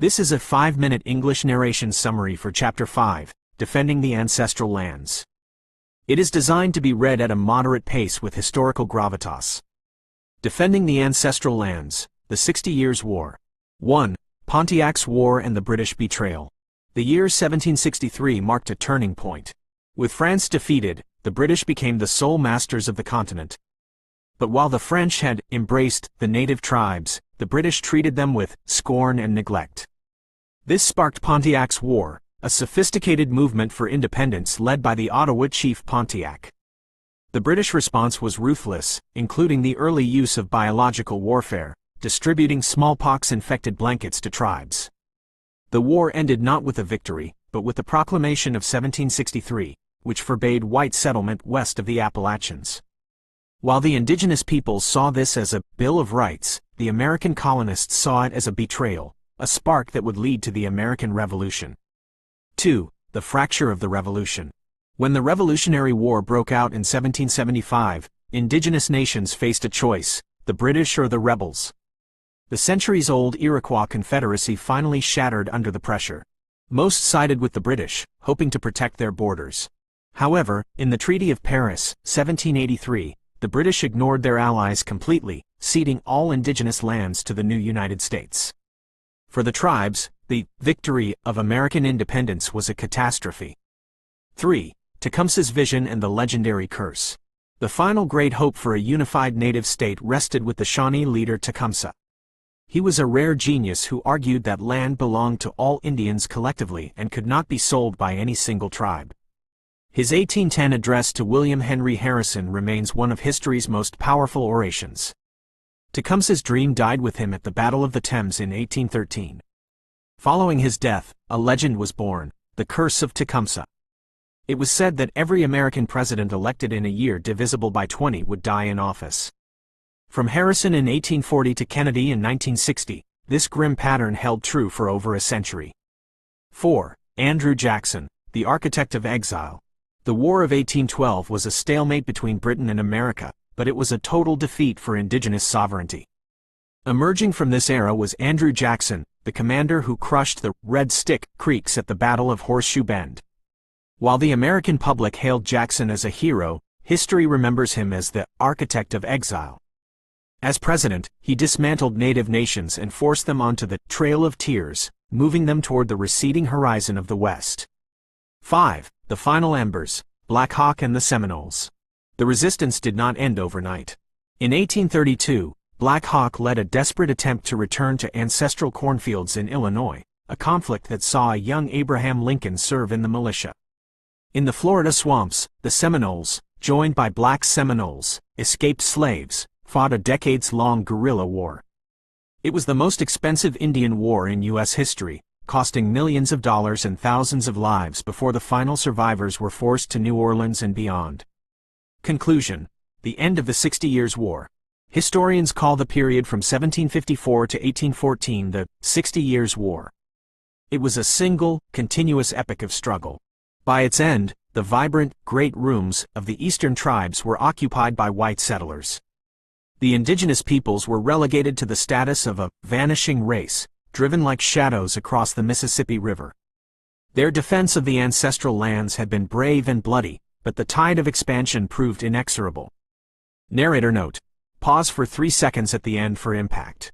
This is a 5-minute English narration summary for Chapter 5, Defending the Ancestral Lands. It is designed to be read at a moderate pace with historical gravitas. Defending the Ancestral Lands, the 60 Years' War. 1. Pontiac's War and the British Betrayal. The year 1763 marked a turning point. With France defeated, the British became the sole masters of the continent. But while the French had embraced the native tribes, the British treated them with scorn and neglect. This sparked Pontiac's War, a sophisticated movement for independence led by the Ottawa chief Pontiac. The British response was ruthless, including the early use of biological warfare, distributing smallpox-infected blankets to tribes. The war ended not with a victory, but with the Proclamation of 1763, which forbade white settlement west of the Appalachians. While the indigenous peoples saw this as a Bill of Rights, the American colonists saw it as a betrayal, a spark that would lead to the American Revolution. 2. The fracture of the Revolution. When the Revolutionary War broke out in 1775, indigenous nations faced a choice: the British or the rebels. The centuries-old Iroquois Confederacy finally shattered under the pressure. Most sided with the British, hoping to protect their borders. However, in the Treaty of Paris, 1783, the British ignored their allies completely, ceding all indigenous lands to the new United States. For the tribes, the victory of American independence was a catastrophe. 3. Tecumseh's Vision and the Legendary Curse. The final great hope for a unified native state rested with the Shawnee leader Tecumseh. He was a rare genius who argued that land belonged to all Indians collectively and could not be sold by any single tribe. His 1810 address to William Henry Harrison remains one of history's most powerful orations. Tecumseh's dream died with him at the Battle of the Thames in 1813. Following his death, a legend was born, the Curse of Tecumseh. It was said that every American president elected in a year divisible by 20 would die in office. From Harrison in 1840 to Kennedy in 1960, this grim pattern held true for over a century. 4. Andrew Jackson, the Architect of Exile. The War of 1812 was a stalemate between Britain and America, but it was a total defeat for indigenous sovereignty. Emerging from this era was Andrew Jackson, the commander who crushed the Red Stick Creeks at the Battle of Horseshoe Bend. While the American public hailed Jackson as a hero, history remembers him as the Architect of Exile. As president, he dismantled native nations and forced them onto the Trail of Tears, moving them toward the receding horizon of the West. 5. The Final Embers, Black Hawk and the Seminoles. The resistance did not end overnight. In 1832, Black Hawk led a desperate attempt to return to ancestral cornfields in Illinois, a conflict that saw a young Abraham Lincoln serve in the militia. In the Florida swamps, the Seminoles, joined by black Seminoles, escaped slaves, fought a decades-long guerrilla war. It was the most expensive Indian war in U.S. history, costing millions of dollars and thousands of lives before the final survivors were forced to New Orleans and beyond. Conclusion. The end of the 60 Years' War. Historians call the period from 1754 to 1814 the 60 Years' War. It was a single, continuous epic of struggle. By its end, the vibrant, great rooms of the eastern tribes were occupied by white settlers. The indigenous peoples were relegated to the status of a vanishing race, driven like shadows across the Mississippi River. Their defense of the ancestral lands had been brave and bloody, but the tide of expansion proved inexorable. Narrator note. Pause for 3 seconds at the end for impact.